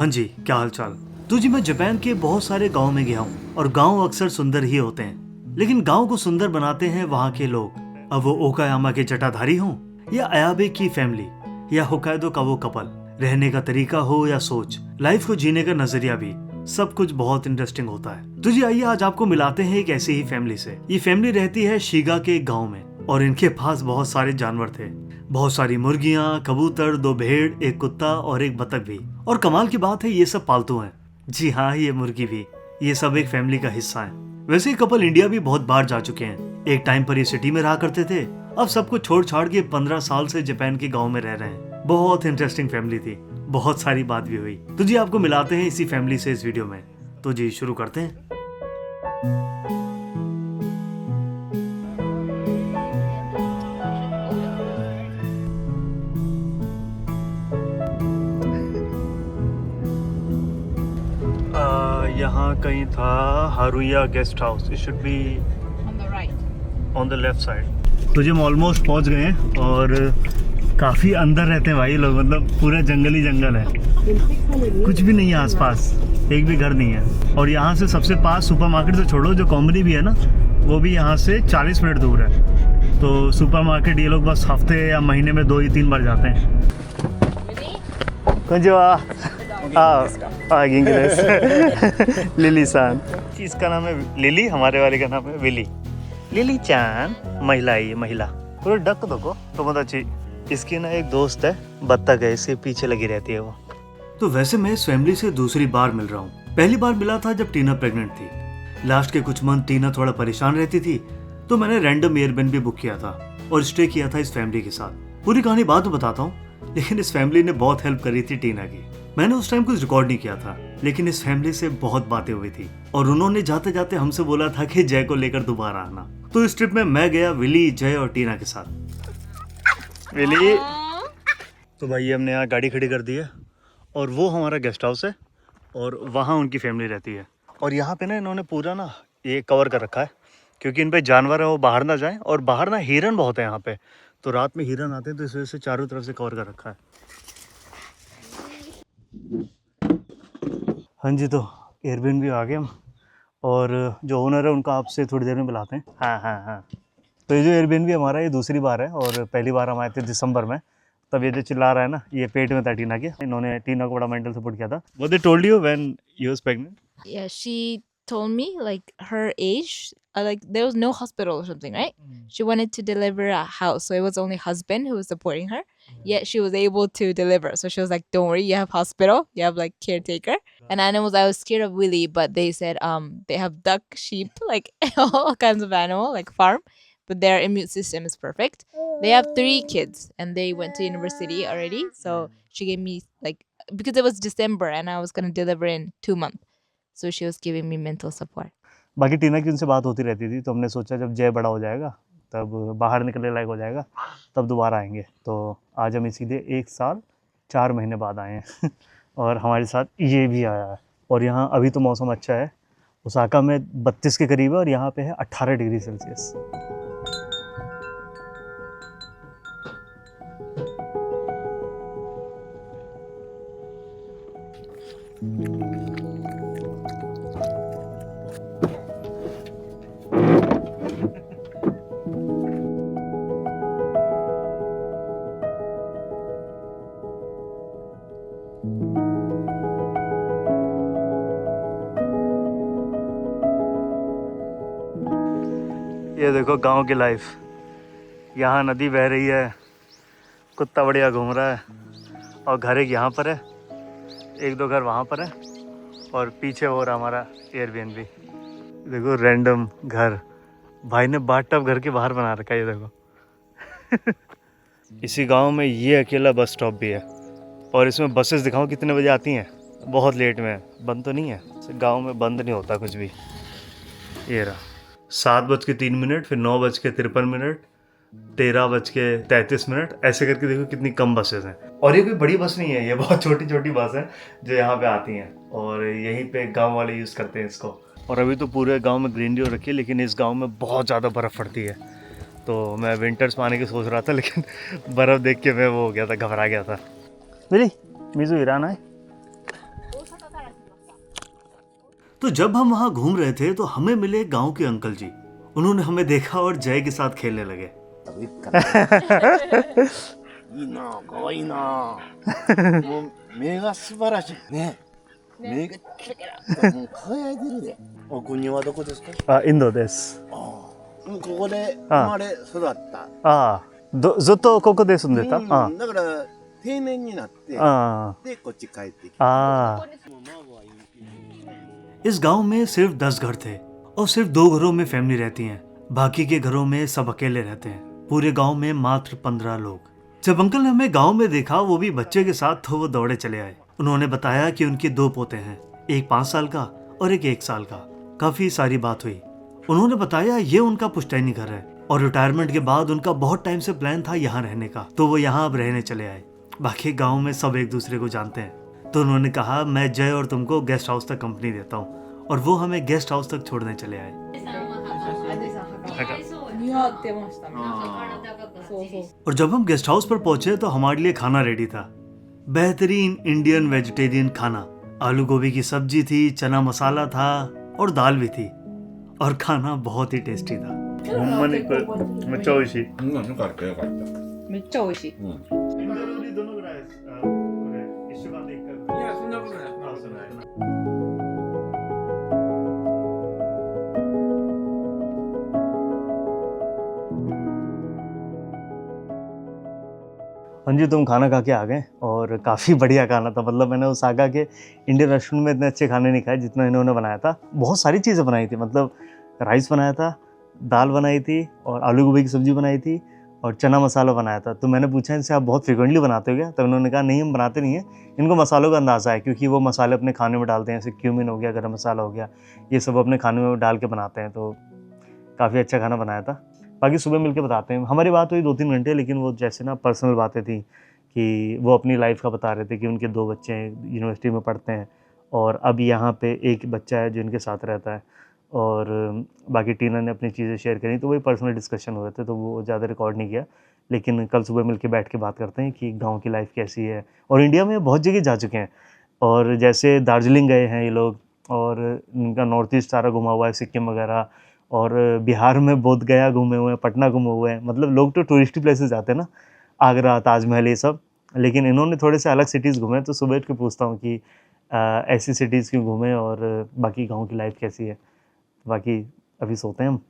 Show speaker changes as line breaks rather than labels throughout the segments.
हाँ जी, क्या हाल चाल। तो जी मैं जापान के बहुत सारे गांव में गया हूँ और गांव अक्सर सुंदर ही होते हैं, लेकिन गांव को सुंदर बनाते हैं वहाँ के लोग। अब वो ओकायामा के जटाधारी हों या अयाबे की फैमिली या होकाइडो का वो कपल, रहने का तरीका हो या सोच, लाइफ को जीने का नजरिया भी, सब कुछ बहुत इंटरेस्टिंग होता है। तो जी आइए आज आपको मिलाते हैं एक ऐसी ही फैमिली से। ये फैमिली रहती है शिगा के एक गाँव में और इनके पास बहुत सारे जानवर थे। बहुत सारी मुर्गियां, कबूतर, 2 भेड़, एक कुत्ता और एक बतख भी। और कमाल की बात है ये सब पालतू हैं। जी हाँ, ये मुर्गी भी। ये सब एक फैमिली का हिस्सा है। वैसे ये कपल इंडिया भी बहुत बार जा चुके हैं। एक टाइम पर ये सिटी में रहा करते थे, अब सब कुछ छोड़ छाड़ के 15 साल से जापान के गाँव में रह रहे हैं। बहुत इंटरेस्टिंग फैमिली थी, बहुत सारी बात भी हुई। तो जी आपको मिलाते हैं इसी फैमिली से इस वीडियो में। तो जी शुरू करते हैं। यहाँ कहीं था Haruya guest house. It should be on the left side. तो जी हम ऑलमोस्ट पहुँच गए हैं और काफ़ी अंदर रहते हैं भाई लोग, मतलब पूरा जंगल ही जंगल है। कुछ भी नहीं है आसपास, एक भी घर नहीं है। और यहाँ से सबसे पास सुपरमार्केट तो छोड़ो, जो कॉम्बनी भी है ना, वो भी यहाँ से 40 मिनट दूर है। तो सुपरमार्केट ये लोग बस हफ्ते या महीने में 2 या 3 बार जाते हैं। लिली सान, इसका नाम है लिली, हमारे वाले का नाम है विली। लिली चान महिला है, ये महिला पूरे डक दो को तो बहुत अच्छी। इसकी ना एक दोस्त है, बत्तख है, इसके पीछे लगी रहती है वो। तो वैसे मैं इस फैमिली से दूसरी बार मिल रहा हूँ। पहली बार मिला था जब टीना प्रेग्नेंट थी। लास्ट के कुछ मंथ टीना थोड़ा परेशान रहती थी, तो मैंने रैंडम एयरबीएनबी बुक किया था और स्टे किया था इस फैमिली के साथ। पूरी कहानी बाद में बताता हूँ, लेकिन इस फैमिली ने बहुत हेल्प करी थी टीना की। मैंने उस टाइम कुछ रिकॉर्ड नहीं किया था, लेकिन इस फैमिली से बहुत बातें हुई थी और उन्होंने जाते जाते हमसे बोला था कि जय को लेकर दोबारा आना। तो इस ट्रिप में मैं गया विली, जय और टीना के साथ। विली, तो भाई हमने यहाँ गाड़ी खड़ी कर दी है और वो हमारा गेस्ट हाउस है और वहाँ उनकी फैमिली रहती है। और यहाँ पे ना इन्होंने पूरा ना ये कवर कर रखा है, क्योंकि इन पे जानवर है वो बाहर ना जाएं। और बाहर ना हिरन बहुत है यहाँ पे, तो रात में हिरन आते हैं, तो इस वजह से चारों तरफ से कवर कर रखा है। हाँ जी, तो एयरबीएनबी आ गए हम और जो ओनर है उनको आपसे थोड़ी देर में बुलाते हैं। हाँ। तो ये जो एयरबीएनबी हमारा, ये दूसरी बार है और पहली बार हम आए थे दिसंबर में। तब ये जो चिल्ला रहा है ना, ये पेट में था टीना के। इन्होंने टीना को बड़ा मेंटल सपोर्ट किया था। What they told you when you was pregnant?
Yeah, she told me like her age, like there was no hospital or something, right? She wanted to deliver a house, so it was only husband who was supporting her. Yet she was able to deliver, so she was like, "Don't worry, you have hospital, you have like caretaker and animals." I was scared of Willie, but they said they have duck, sheep, like all kinds of animal, like farm, but their immune system is perfect. They have 3 kids and they went to university already, so she gave me like, because it was December and I was gonna deliver in 2 months. So she was giving me mental support.
बाकी टीना की उनसे बात होती रहती थी, तो हमने सोचा जब जय बड़ा हो जाएगा, तब बाहर निकलने लायक हो जाएगा, तब दोबारा आएंगे। तो आज हम सीधे 1 साल 4 महीने बाद आए हैं और हमारे साथ ये भी आया है। और यहाँ अभी तो मौसम अच्छा है, ओसाका में 32 के करीब है और यहाँ पे है 18 डिग्री सेल्सियस। ये देखो गांव की लाइफ। यहाँ नदी बह रही है, कुत्ता बढ़िया घूम रहा है और घर एक यहाँ पर है, 1-2 घर वहाँ पर है और पीछे हो रहा हमारा एयरबीएनबी। देखो रैंडम घर, भाई ने बाथटब घर के बाहर बना रखा है, ये देखो। इसी गांव में ये अकेला बस स्टॉप भी है और इसमें बसेस दिखाओ कितने बजे आती हैं, बहुत लेट में, बंद तो नहीं है। गांव में बंद नहीं होता कुछ भी। ये रहा 7:03, फिर 9:53, 13:33, ऐसे करके देखो कितनी कम बसेस हैं। और ये कोई बड़ी बस नहीं है, ये बहुत छोटी छोटी बस है जो यहाँ पे आती हैं और यहीं पे गांव वाले यूज़ करते हैं इसको। और अभी तो पूरे गांव में ग्रीनरी हो रखी है, लेकिन इस गांव में बहुत ज़्यादा बर्फ़ पड़ती है। तो मैं विंटर्स में आने की सोच रहा था, लेकिन बर्फ़ देख के मैं वो हो गया था, घबरा गया था। मिली मिजू ईरान है। तो जब हम वहाँ घूम रहे थे तो हमें मिले गांव के अंकल जी। उन्होंने हमें देखा और जय के साथ खेलने लगे।
いいなあ、かわいいなあ。もう目が素晴らしいね。目がキラキラともう輝いてるで。お国はどこですか？
インドです。
ここで生まれ育った。
ずっとここで住んでた。
だから定年になってでこっち帰ってきた。
इस गांव में सिर्फ 10 घर थे और सिर्फ 2 घरों में फैमिली रहती है। बाकी के घरों में सब अकेले रहते हैं। पूरे गांव में मात्र 15 लोग। जब अंकल ने हमें गांव में देखा, वो भी बच्चे के साथ, तो वो दौड़े चले आए। उन्होंने बताया कि उनके 2 पोते हैं, एक 5 साल का और एक 1 साल का। काफी सारी बात हुई। उन्होंने बताया ये उनका पुश्तैनी घर है और रिटायरमेंट के बाद उनका बहुत टाइम से प्लान था यहाँ रहने का, तो वो यहाँ अब रहने चले आए। बाकी गाँव में सब एक दूसरे को जानते हैं। तो उन्होंने कहा मैं जय और तुमको गेस्ट हाउस तक कंपनी देता हूँ, और वो हमें गेस्ट हाउस तक छोड़ने चले आए। और जब हम गेस्ट हाउस पर पहुंचे तो हमारे लिए खाना रेडी था। बेहतरीन इंडियन वेजिटेरियन खाना। आलू गोभी की सब्जी थी, चना मसाला था और दाल भी थी, और खाना बहुत ही टेस्टी था।
めっちゃ美味しい。
よかったよかった。
めっちゃ美味しい。
いやそんなことない。
हाँ जी, तुम खाना खा के आ गए और काफ़ी बढ़िया खाना था। मतलब मैंने ओसाका के इंडियन रेस्टोरेंट में इतने अच्छे खाने नहीं खाए जितना इन्होंने बनाया था। बहुत सारी चीज़ें बनाई थी। मतलब राइस बनाया था, दाल बनाई थी और आलू गोभी की सब्ज़ी बनाई थी और चना मसाला बनाया था। तो मैंने पूछा इनसे आप बहुत फ्रिक्वेंटली बनाते हो क्या? तो उन्होंने कहा नहीं हम बनाते नहीं हैं, इनको मसालों का अंदाज़ा है, क्योंकि वो मसाले अपने खाने में डालते हैं। जैसे क्यूमिन हो गया, गरम मसाला हो गया, ये सब अपने खाने में डाल के बनाते हैं। तो काफ़ी अच्छा खाना बनाया था। बाकी सुबह मिलके बताते हैं। हमारी बात हुई 2-3 घंटे, लेकिन वो जैसे ना पर्सनल बातें थी कि वो अपनी लाइफ का बता रहे थे कि उनके 2 बच्चे हैं, यूनिवर्सिटी में पढ़ते हैं और अब यहाँ पे एक बच्चा है जो इनके साथ रहता है, और बाकी टीना ने अपनी चीज़ें शेयर करी। तो वही पर्सनल डिस्कशन हो रहे थे, तो वो ज़्यादा रिकॉर्ड नहीं किया। लेकिन कल सुबह मिलके बैठ के बात करते हैं कि गाँव की लाइफ कैसी है। और इंडिया में बहुत जगह जा चुके हैं, और जैसे दार्जिलिंग गए हैं ये लोग, और इनका नॉर्थ ईस्ट सारा घुमा हुआ है, सिक्किम वगैरह, और बिहार में बोध गया घूमे हुए हैं, पटना घूमे हुए हैं। मतलब लोग तो टूरिस्टी प्लेसेस जाते हैं ना, आगरा, ताजमहल, ये सब, लेकिन इन्होंने थोड़े से अलग सिटीज़ घूमे। तो सुबह उठ के पूछता हूँ कि ऐसी सिटीज़ क्यों घूमे और बाकी गांव की लाइफ कैसी है। बाकी अभी सोते हैं हम।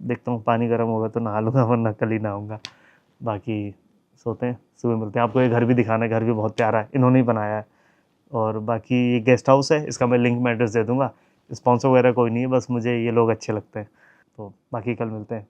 देखता हूँ पानी गर्म होगा तो नहा लूँगा, वरना कल ही नहाऊँगा। बाकी सोते हैं, सुबह मिलते हैं। आपको ये घर भी दिखाना है, घर भी बहुत प्यारा है, इन्होंने ही बनाया है। और बाकी ये गेस्ट हाउस है, इसका मैं लिंक में एड्रेस दे दूँगा। स्पॉन्सर वगैरह कोई नहीं है, बस मुझे ये लोग अच्छे लगते हैं। तो बाकी कल मिलते हैं।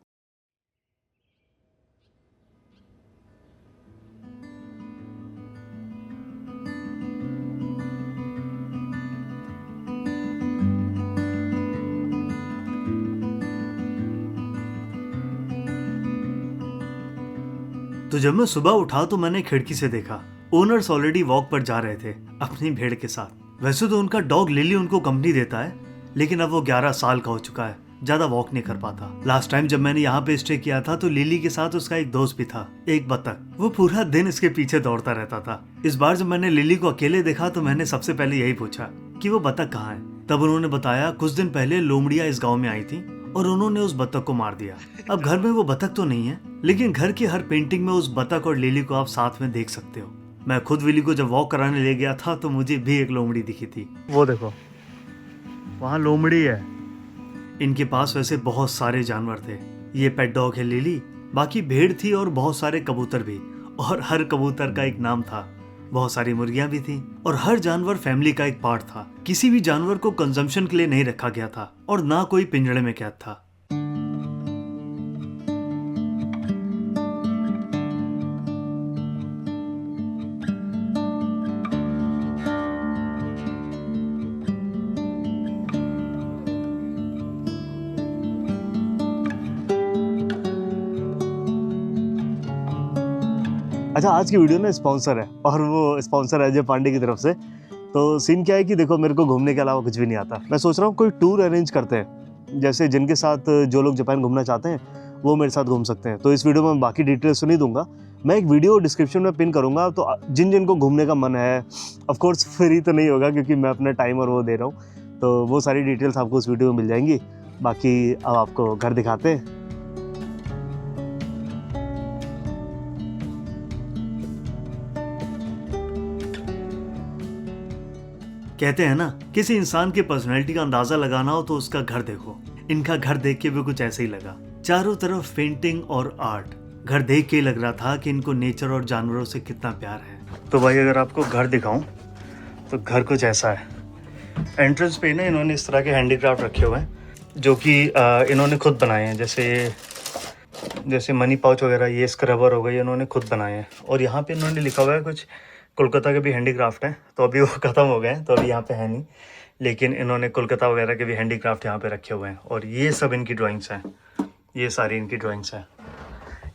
तो जब मैं सुबह उठा तो मैंने खिड़की से देखा ओनर्स ऑलरेडी वॉक पर जा रहे थे अपनी भेड़ के साथ। वैसे तो उनका डॉग लिली उनको कंपनी देता है, लेकिन अब वो 11 साल का हो चुका है, ज्यादा वॉक नहीं कर पाता। लास्ट टाइम जब मैंने यहाँ पे स्टे किया था तो लिली के साथ उसका एक दोस्त भी था, एक बतख। वो पूरा दिन इसके पीछे दौड़ता रहता था। इस बार जब मैंने लिली को अकेले देखा तो मैंने सबसे पहले यही पूछा कि वो बतख कहाँ है। तब उन्होंने बताया कुछ दिन पहले लोमड़ियाँ इस गाँव में आई थी और उन्होंने उस बतख को मार दिया। अब घर में वो बतख तो नहीं है, लेकिन घर की हर पेंटिंग में उस बतख और लिली को आप साथ में देख सकते हो। मैं खुद विली को जब वॉक कराने ले गया था तो मुझे भी एक लोमड़ी दिखी थी। वो देखो वहाँ लोमड़ी है। इनके पास वैसे बहुत सारे जानवर थे। ये पेट डॉग है लिली, बाकी भेड़ थी और बहुत सारे कबूतर भी, और हर कबूतर का एक नाम था। बहुत सारी मुर्गियां भी थी, और हर जानवर फैमिली का एक पार्ट था। किसी भी जानवर को कंजम्पशन के लिए नहीं रखा गया था और ना कोई पिंजड़े में कैद था। अच्छा, आज की वीडियो ना स्पॉन्सर है, और वो स्पॉन्सर है अजय पांडे की तरफ से। तो सीन क्या है कि देखो मेरे को घूमने के अलावा कुछ भी नहीं आता। मैं सोच रहा हूँ कोई टूर अरेंज करते हैं, जैसे जिनके साथ जो लोग जापान घूमना चाहते हैं वो मेरे साथ घूम सकते हैं। तो इस वीडियो में मैं बाकी डिटेल्स तो नहीं दूंगा, मैं एक वीडियो डिस्क्रिप्शन में पिन करूँगा, तो जिन जिनको घूमने का मन है, ऑफ कोर्स फ्री तो नहीं होगा क्योंकि मैं अपना टाइम और वो दे रहा हूँ, तो वो सारी डिटेल्स आपको उस वीडियो में मिल जाएंगी। बाकी अब आपको घर दिखाते हैं। कहते हैं ना, किसी इंसान की पर्सनैलिटी का अंदाजा लगाना हो तो उसका घर देखो। इनका घर देख के भी कुछ ऐसे ही लगा, चारों तरफ पेंटिंग और आर्ट। घर देख के लग रहा था कि इनको नेचर और जानवरों से कितना प्यार है। तो भाई अगर आपको घर दिखाऊं तो घर कुछ ऐसा है। एंट्रेंस पे ना इन्होंने इस तरह के हैंडीक्राफ्ट रखे हुए हैं जो कि इन्होंने खुद बनाए हैं, जैसे मनी पाउच वगैरह, ये स्क्रबर हो गई, इन्होंने खुद बनाए हैं। और यहाँ पे इन्होंने लिखा हुआ है कुछ कोलकाता के भी हैंडीक्राफ्ट हैं, तो अभी वो ख़त्म हो गए हैं तो अभी यहाँ पे है नहीं, लेकिन इन्होंने कोलकाता वगैरह के भी हैंडीक्राफ्ट यहाँ पे रखे हुए हैं। और ये सब इनकी ड्राइंग्स हैं, ये सारी इनकी ड्राइंग्स हैं,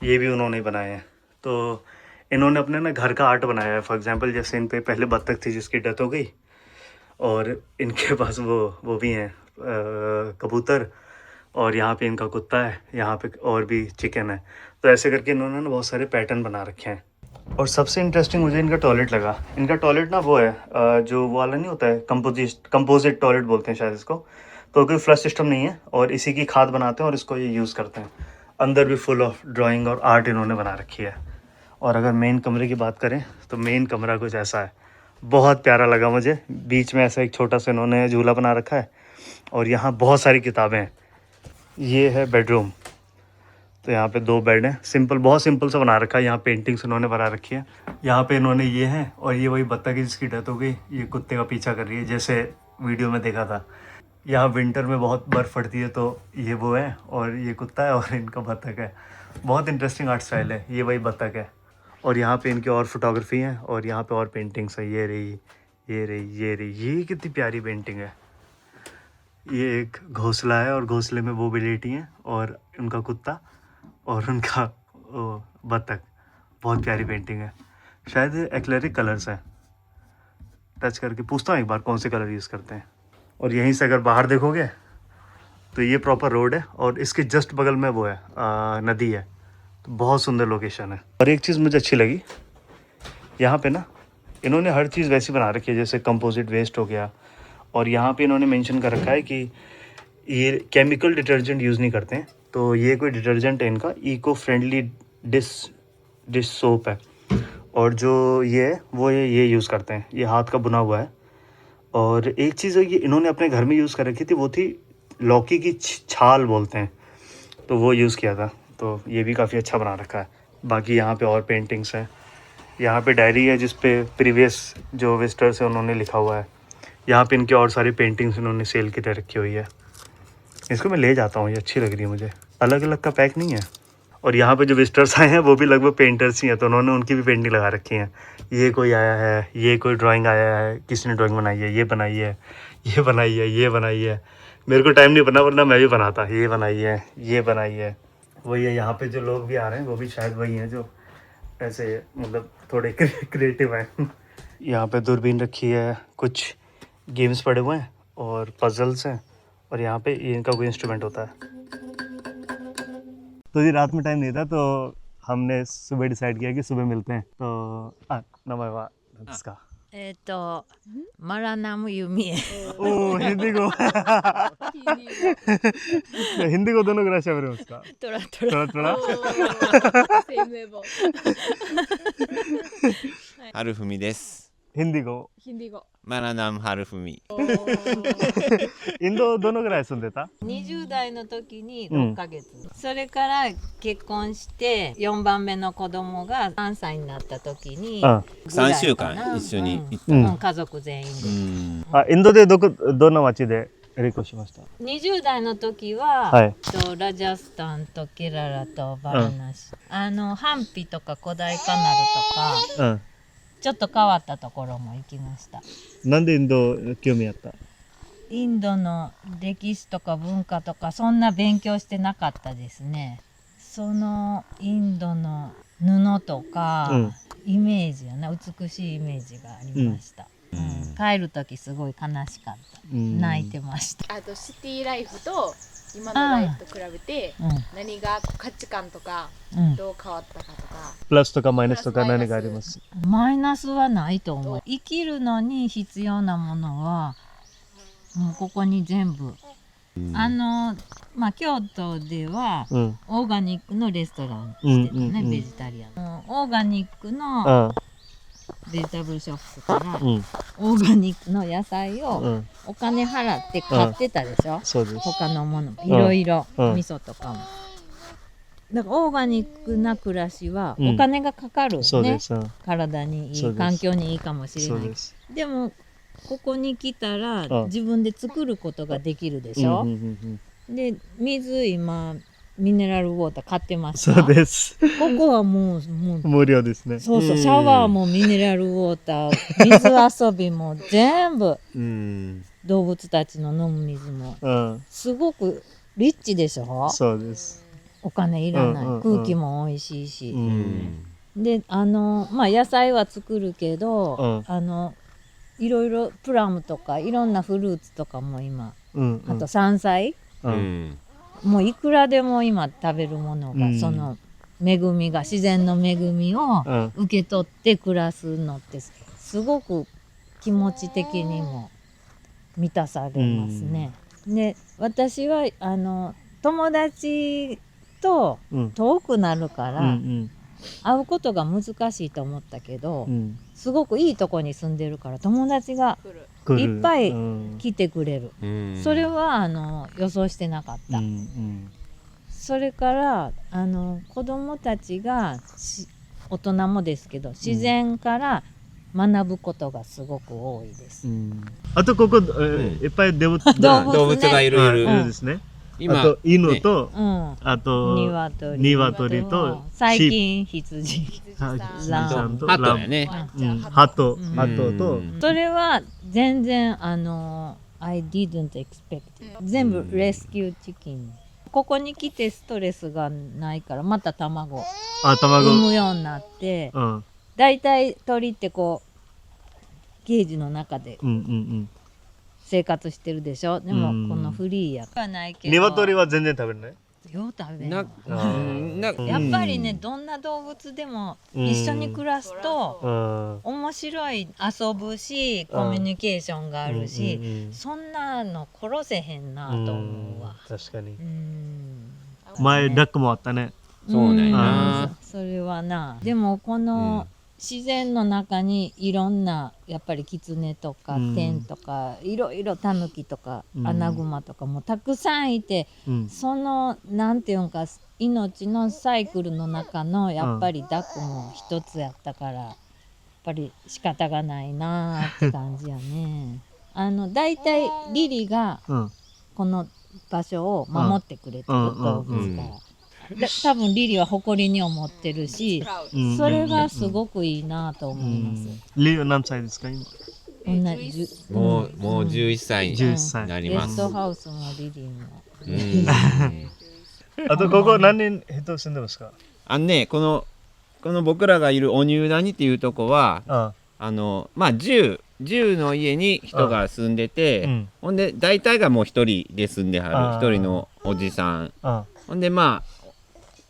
ये भी उन्होंने बनाए हैं। तो इन्होंने अपने ना घर का आर्ट बनाया है। फॉर एग्जांपल जैसे इन पे पहले बत्तख थी जिसकी डेथ हो गई, और इनके पास वो भी हैं कबूतर, और यहाँ पे इनका कुत्ता है, यहाँ पे और भी चिकन है। तो ऐसे करके इन्होंने ना बहुत सारे पैटर्न बना रखे हैं। और सबसे इंटरेस्टिंग मुझे इनका टॉयलेट लगा। इनका टॉयलेट ना वो है जो वो वाला नहीं होता है, कंपोजिट टॉयलेट बोलते हैं शायद इसको। तो कोई फ्लश सिस्टम नहीं है और इसी की खाद बनाते हैं और इसको ये यूज़ करते हैं। अंदर भी फुल ऑफ ड्राइंग और आर्ट इन्होंने बना रखी है। और अगर मेन कमरे की बात करें तो मेन कमरा कुछ ऐसा है, बहुत प्यारा लगा मुझे। बीच में ऐसा एक छोटा सा इन्होंने झूला बना रखा है और यहाँ बहुत सारी किताबें हैं। ये है बेडरूम, तो यहाँ पे 2 बेड हैं, सिंपल, बहुत सिंपल सा बना रखा है। यहाँ पेंटिंग्स इन्होंने बना रखी है। यहाँ पे इन्होंने ये है, और ये वही बत्तख है जिसकी डेथ हो गई, ये कुत्ते का पीछा कर रही है जैसे वीडियो में देखा था। यहाँ विंटर में बहुत बर्फ़ पड़ती है, तो ये वो है और ये कुत्ता है और इनका बत्तख है। बहुत इंटरेस्टिंग आर्ट स्टाइल है, ये वही बत्तख है। और यहाँ पे इनकी और फोटोग्राफी है और यहाँ पे और पेंटिंग्स है। ये रही, ये रही, ये रही, ये कितनी प्यारी पेंटिंग है। ये एक घोंसला है और घोंसले में वो भी लेटी हैं और उनका कुत्ता और उनका बत्तख। बहुत प्यारी पेंटिंग है। शायद एक्रेलिक कलर्स हैं। टच करके पूछता हूँ एक बार कौन से कलर यूज़ करते हैं। और यहीं से अगर बाहर देखोगे तो ये प्रॉपर रोड है और इसके जस्ट बगल में वो है नदी है। तो बहुत सुंदर लोकेशन है। और एक चीज़ मुझे अच्छी लगी, यहाँ पे ना इन्होंने हर चीज़ वैसी बना रखी है जैसे कंपोजिट वेस्ट हो गया। और यहाँ पे इन्होंने मेंशन कर रखा है कि ये केमिकल डिटर्जेंट यूज़ नहीं करते हैं। तो ये कोई डिटर्जेंट है इनका, इको फ्रेंडली डिश सोप है। और जो ये है वो ये यूज़ करते हैं, ये हाथ का बुना हुआ है। और एक चीज़ ये इन्होंने अपने घर में यूज़ कर रखी थी, वो थी लौकी की छाल बोलते हैं, तो वो यूज़ किया था। तो ये भी काफ़ी अच्छा बना रखा है। बाकी यहाँ पे और पेंटिंग्स हैं। यहाँ पे डायरी है जिस पे प्रीवियस जो विजिटर्स हैं उन्होंने लिखा हुआ है। यहाँ पे इनकी और सारी पेंटिंग्स इन्होंने सेल के लिए रखी हुई है। इसको मैं ले जाता हूँ, ये अच्छी लग रही है मुझे। अलग अलग का पैक नहीं है। और यहाँ पे जो विजिटर्स आए हैं वो भी लगभग पेंटर्स ही हैं, तो उन्होंने उनकी भी पेंटिंग लगा रखी हैं। ये कोई आया है, ये कोई ड्राइंग आया है, किसी ने ड्राइंग बनाई है, ये बनाई है, ये बनाई है, ये बनाई है। मेरे को टाइम नहीं बना वरना मैं भी बनाता। ये बनाई है, ये बनाई है, वही है। यहाँ पे जो लोग भी आ रहे हैं वो भी शायद वही हैं जो ऐसे मतलब थोड़े क्रिएटिव हैं। यहाँ पे दूरबीन रखी है, कुछ गेम्स पड़े हुए हैं और पजल्स हैं। और यहाँ पे इनका कोई इंस्ट्रूमेंट होता है। तो जी रात में टाइम नहीं था तो हमने सुबह डिसाइड किया कि सुबह मिलते हैं। तो नमः वा इसका
マラナムユミエ。
ओ हिंदी को हिंदी को दोनों ग्राशा मेरे उसका
トラトラ。
थोड़ा थोड़ा
Same level.
はるふみです。
हिंदी को
Hindi go.
マラナムはるふみ。
इन दोनों ग्राह सुन देता
20代の時に
うん
6ヶ月、それから結婚して4番目の子供が3歳になった時に、
हाँ
3週間一緒に行った。
うん
家族全員で、
インドでどの町で離婚しました
20代の時は、
はい
ラジャスタンとケララとバラナシ、ハンピとか古代カナルとか
うん
ちょっと変わったところも行きました。
なんでインド興味あった
インドの歴史とか文化とかそんな勉強してなかったですね。そのインドの布とか、
うん
イメージやな、美しいイメージがありました。帰る時すごい悲しかった。泣いてました。
あとシティライフと今のライフと比べて
うん
何が価値観とか
うん
どう変わったかとか。
プラスとかマイナスとか何があります？
マイナスはないと思う。生きるのに必要なものはもうここに全部、まあ京都では
うん。
オーガニックのレストランしてたね、
うんうんうん
ベジタリアンのオーガニックの
あ
ベジタブルショップから
うん。
オーガニックの野菜を
うん。
お金払って買ってたでしょ、
そうです。
他のものいろいろ
うん
味噌とかもだからオーガニックな暮らしは
うん
お金がかかるね、
そうです。うん
体にい
そうです
い環境にいいかもしれない
そうです。
でもここに来たら
うん
自分で作ることができるでしょ、
うんうんうん
で水今ミネラルウォーター買ってます
そ
か
うです。
ここはもう
無料ですね。
そうそうシャワーもミネラルウォーター水遊びも全部
うん
動物たちの飲む水も
うん。
すごくリッチでしょ
そうです。
お金いらない、
うんうんうん
空気も美味しいし、
うん。
でまあ野菜は作るけど、いろいろプラムとかいろんなフルーツとかも今、
うん。
あと山菜、
う。
うんん
もういくらでも今食べるものが、
うん
その恵みが自然の恵みを
うん。
受け取って暮らすのってすごく気持ち的にも満たされますね。で私は友達と
うん。
遠くなるか
う
ら
ん。
会うことが難しいと思ったけど、
うん。
すごくいいとこに住んでるから友達が
来る
いっぱい
うん。
来てくれる、
うん
それは予想してなかった、
うん。
それから子供たちが大人もですけど自然から学ぶことがすごく多いです、
あとここ、
ん
いっぱい動物
動物ね
動物がいるいる、
いるですね。
今
あと犬と、
うん
あと
鶏
と
最近羊
ラ
ラン
さんと
ハトだよね
うんハト
うん
と
それは全然I didn't expect、全部レスキューチキン、ここに来てストレスがないからまた卵産
卵。
むようになって
うん
だいたい鳥ってこうケージの中で
うん
生活してるでしょ、でも
うん
このフリーやからないけど
鶏は全然食べれない。
よう食べる
な
うん
な
やっぱりね、どんな動物でも一緒に暮らすと
うん
面白い、遊ぶしコミュニケーションがあるし、
うん
そんなの殺せへんなと思うわ。
確かに。
うん
前ダックもあったね。
そうなんや
あ
な
それはな、でもこの自然の中にいろんなやっぱりキツネとか
うん
テンとかいろいろタヌキとか
うん
アナグマとかもたくさんいて、
うん
そのなんていうんか命のサイクルの中のやっぱりダックも一つやったから、やっぱり仕方がないなーって感じやね。だいたいリリが
うん
この場所を守ってくれてる
うん
動物から、多分リリは誇りに思ってるし、
うん
それがすごくいいなと思います。
リー何歳ですか今？
同じ
もう11歳に
11歳
なります
ゲストハウスもリリも。
うん
あとここ何人人住んでますか？
この僕らがいる鬼生谷っていうとこは
あ
まあ10の家に人が住んでて、
うん
ほんで大体がもう一人で住んでは
あー
る一人のおじさん、
あ
ほんでまあ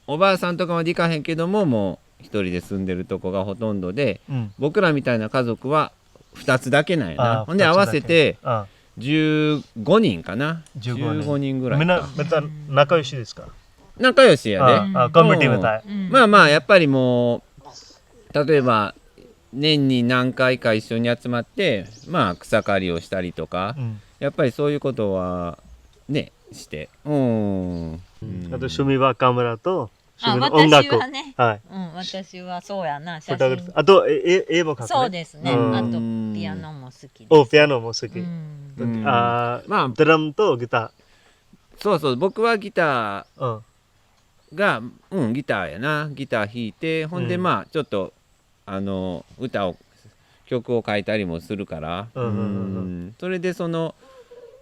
おばあさんとかまで行かへんけどももう一人で住んでるとこがほとんどで、
うん
僕らみたいな家族は2つだけなんやな。
あ
ほんで合わせて
あ
15人かな
15
人ぐらい
みんなまた仲良しですか？
仲良しやで、
コミュニティみたい。
まあまあやっぱりもう例えば年に何回か一緒に集まってまあ草刈りをしたりとか、
うん
やっぱりそういうことはねして
あと趣味はカメラと
あ、
趣味の音楽。
私はね、
はい。
私はそうやな、写真。
フォトグラフィーあと絵も描くね。
そうですね。
うん
あとピアノも好きです。
おピアノも好き。
うん
あ
まあ
ドラムとギタ
そうそう僕はギタ
ー。
ーがギターやなギター弾いてほんで
うん
まあちょっと曲を書いたりもするから、それでその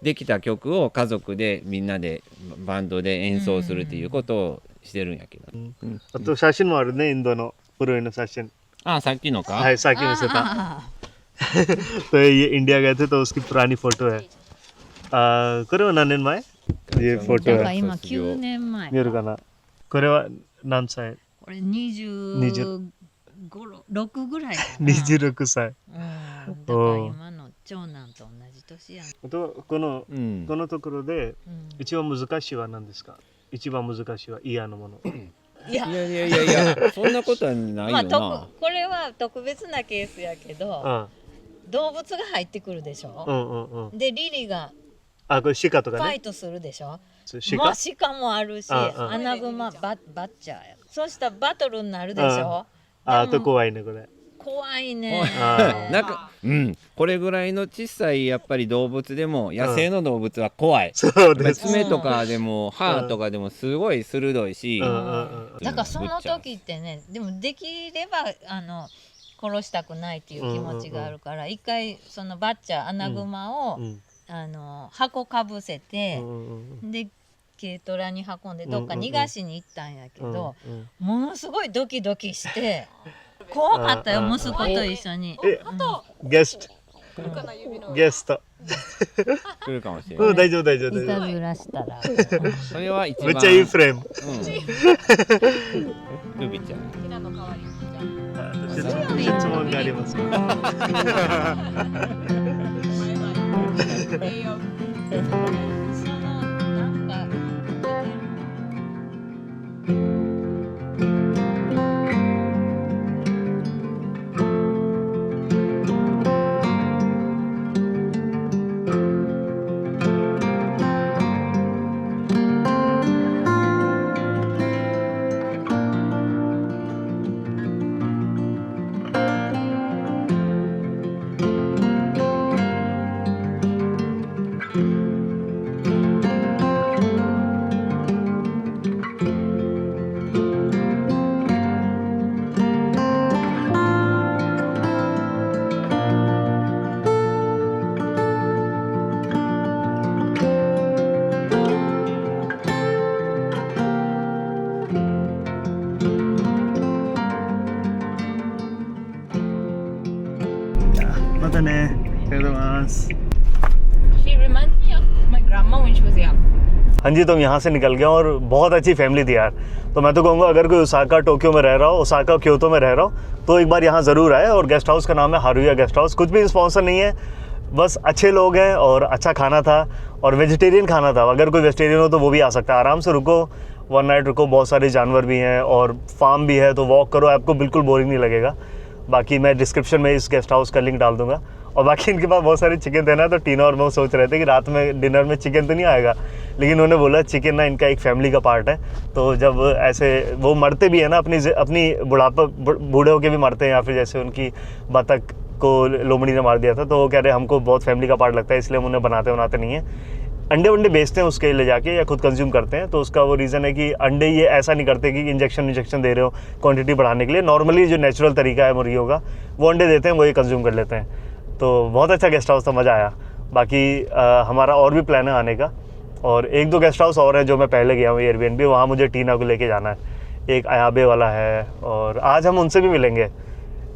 できた曲を家族でみんなでバンドで演奏するっていうことをしてるんやけど、
あと写真もあるね、インドの古いの写真。
あさっきのか、
はい、さっき見せた。
あ
तो ये इंडिया गए थे तो उसकी पुरानी फोटो है।これは何年前？
こ
ये फोटो
だから
है
今9年前
見えるかなこれは何歳
これ25、6ぐらいかな。
26歳
うん、だから今の長男と同じ年やん。
とこの
うん
このところで
うん
一番難しいは何ですか一番難しいは嫌なもの
いや
いやいやいやいやそんなことはない
まあ、
よな、
これは特別なケースやけど、
あ
動物が入ってくるでし
う
ょ、
んうんうん
でリリが
あこれ鹿とかね
ファイトするでしょ、
鹿、
まあ鹿もあるし、
うんうん
アナグマバッチャーや、そしたらバトルになるでしょ、
あと怖いねこれ
怖いね。
あ
なんかこれぐらいの小さいやっぱり動物でも野生の動物は怖い、
そうです
爪とかでも歯とかでもすごい鋭いし、
うんうんうん
だからその時ってね、でもできれば殺したくないっていう気持ちがあるから、一回そのバッチャーアナグマを、
うん
箱かぶせて、
うん
で軽トラに運んでどっか逃がしに行ったんやけど、
うんうん
ものすごいドキドキして怖かったよ、
うん
息子と一緒に。
えゲストゲスト
来るかもしれない、
うん大丈夫大丈夫
い
大丈
たずらしたら
それは一番
夫めっちゃいいフレーム
ルビちゃん
質問がありますか
そのなんか
またねありがとうございます
She reminds me of my grandma when she was young.
हाँ जी तो हम यहाँ से निकल गए और बहुत अच्छी फैमिली थी यार तो मैं तो कहूँगा अगर कोई ओसाका टोक्यो में रह रहा हो ओसाका क्योतो में रह रहा हो तो एक बार यहाँ ज़रूर आए और गेस्ट हाउस का नाम है हारुया गेस्ट हाउस कुछ भी स्पॉन्सर नहीं है बस अच्छे लोग हैं और अच्छा खाना था और वेजिटेरियन खाना था अगर कोई वेजिटेरियन हो तो वो भी आ सकता है आराम से रुको वन नाइट रुको बहुत सारे जानवर भी हैं और फार्म भी है तो वॉक करो आपको बिल्कुल बोरिंग नहीं लगेगा बाकी मैं डिस्क्रिप्शन में इस गेस्ट हाउस का लिंक डाल दूंगा और बाकी इनके पास बहुत सारे चिकन थे ना तो टीना और मैं सोच रहे थे कि रात में डिनर में चिकन तो नहीं आएगा लेकिन उन्होंने बोला चिकन ना इनका एक फैमिली का पार्ट है तो जब ऐसे वो मरते भी है ना अपनी बुढ़ापा बूढ़े होके भी मरते हैं या फिर जैसे उनकी बतख को लोमड़ी ने मार दिया था तो वो कह रहे हमको बहुत फैमिली का पार्ट लगता है इसलिए हम उन्हें बनाते नहीं है अंडे वंडे बेचते हैं उसके ले जाके या खुद कंज्यूम करते हैं तो उसका वो रीज़न है कि अंडे ये ऐसा नहीं करते कि इंजेक्शन दे रहे हो क्वांटिटी बढ़ाने के लिए नॉर्मली जो नेचुरल तरीका है मुर्गियों का वो अंडे देते हैं वही कंज्यूम कर लेते हैं तो बहुत अच्छा गेस्ट हाउस था मज़ा आया बाकी हमारा और भी प्लान है आने का और एक दो गेस्ट हाउस और है जो मैं पहले गया हूँ एयरबीएनबी वहाँ मुझे टीना को लेके जाना है एक अयाबे वाला है और आज हम उनसे भी मिलेंगे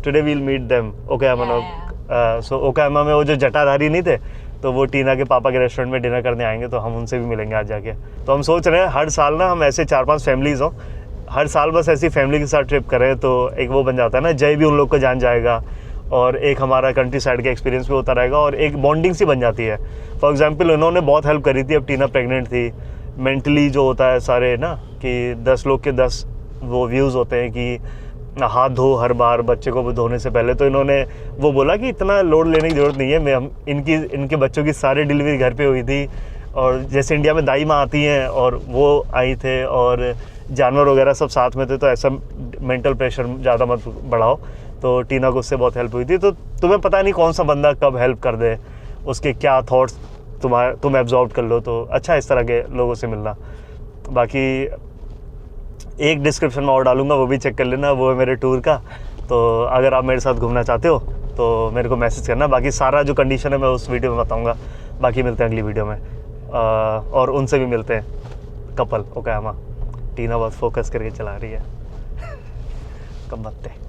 today we'll meet them Okayama so Okayama में वो जो जटाधारी नहीं थे तो वो टीना के पापा के रेस्टोरेंट में डिनर करने आएंगे तो हम उनसे भी मिलेंगे आज जाके तो हम सोच रहे हैं हर साल ना हम ऐसे 4-5 फैमिलीज़ हों हर साल बस ऐसी फैमिली के साथ ट्रिप करें तो एक वो बन जाता है ना जय भी उन लोग को जान जाएगा और एक हमारा कंट्री साइड का एक्सपीरियंस भी होता रहेगा और एक बॉन्डिंग सी बन जाती है फॉर एग्जांपल उन्होंने बहुत हेल्प करी थी अब टीना प्रेग्नेंट थी मेंटली जो होता है सारे ना कि 10 लोग के 10 वो व्यूज़ होते हैं कि हाथ धो हर बार बच्चे को धोने से पहले तो इन्होंने वो बोला कि इतना लोड लेने की ज़रूरत नहीं है मैं इनके बच्चों की सारी डिलीवरी घर पे हुई थी और जैसे इंडिया में दाई माँ आती हैं और वो आई थे और जानवर वगैरह सब साथ में थे तो ऐसा मेंटल प्रेशर ज़्यादा मत बढ़ाओ तो टीना को उससे बहुत हेल्प हुई थी तो तुम्हें पता नहीं कौन सा बंदा कब हेल्प कर दे उसके क्या थॉट्स तुम एब्जॉर्ब कर लो तो अच्छा इस तरह के लोगों से मिलना बाकी एक डिस्क्रिप्शन में और डालूंगा वो भी चेक कर लेना वो है मेरे टूर का तो अगर आप मेरे साथ घूमना चाहते हो तो मेरे को मैसेज करना बाकी सारा जो कंडीशन है मैं उस वीडियो में बताऊंगा बाकी मिलते हैं अगली वीडियो में और उनसे भी मिलते हैं कपल ओकायामा टीना बहुत फोकस करके चला रही है कब बनते